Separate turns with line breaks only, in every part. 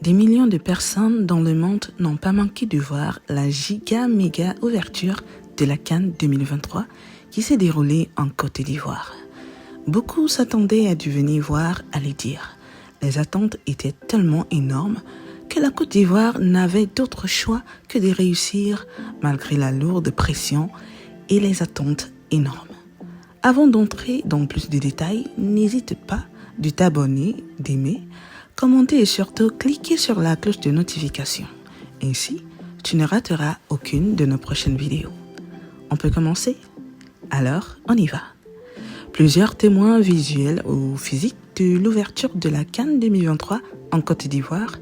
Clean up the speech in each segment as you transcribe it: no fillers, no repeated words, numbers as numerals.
Des millions de personnes dans le monde n'ont pas manqué de voir la giga-méga ouverture de la CAN 2023 qui s'est déroulée en Côte d'Ivoire. Beaucoup s'attendaient à du venir voir, à les dire. Les attentes étaient tellement énormes que la Côte d'Ivoire n'avait d'autre choix que de réussir malgré la lourde pression et les attentes énormes. Avant d'entrer dans plus de détails, n'hésite pas de t'abonner, d'aimer, commenter et surtout cliquer sur la cloche de notification. Ainsi, tu ne rateras aucune de nos prochaines vidéos. On peut commencer? Alors, on y va. Plusieurs témoins visuels ou physiques de l'ouverture de la CAN 2023 en Côte d'Ivoire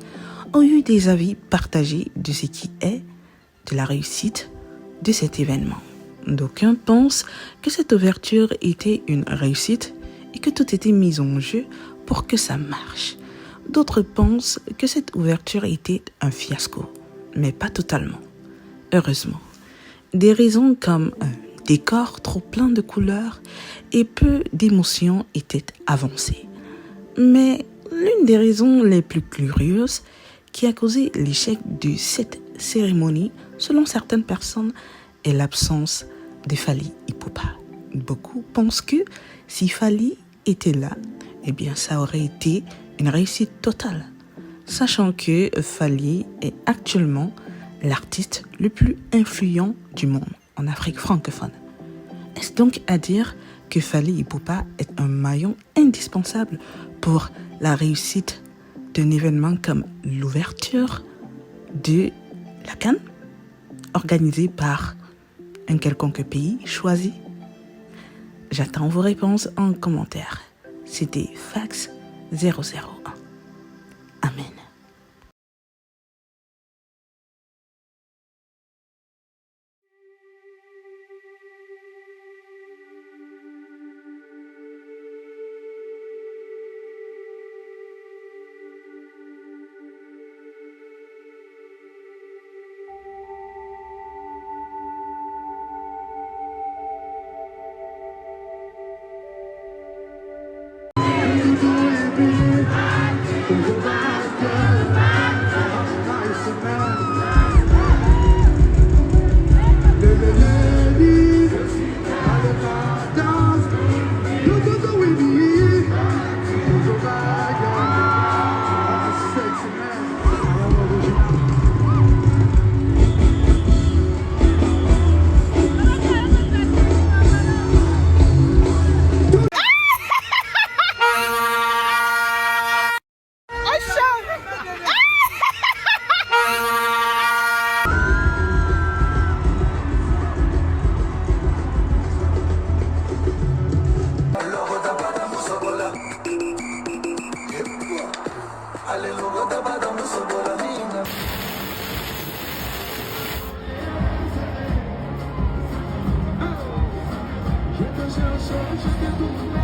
ont eu des avis partagés de ce qui est de la réussite de cet événement. D'aucuns pensent que cette ouverture était une réussite et que tout était mis en jeu pour que ça marche. D'autres pensent que cette ouverture était un fiasco, mais pas totalement. Heureusement, des raisons comme un décor trop plein de couleurs et peu d'émotions étaient avancées. Mais l'une des raisons les plus curieuses qui a causé l'échec de cette cérémonie, selon certaines personnes, est l'absence de Fally Ipupa. Beaucoup pensent que si Fally était là, eh bien ça aurait été une réussite totale, sachant que Fally est actuellement l'artiste le plus influent du monde en Afrique francophone. Est-ce donc à dire que Fally Ipupa est un maillon indispensable pour la réussite d'un événement comme l'ouverture de la CAN, organisée par un quelconque pays choisi? J'attends vos réponses en commentaire. C'était Fax 001. Amen.
Je te cherche, je t'ai tout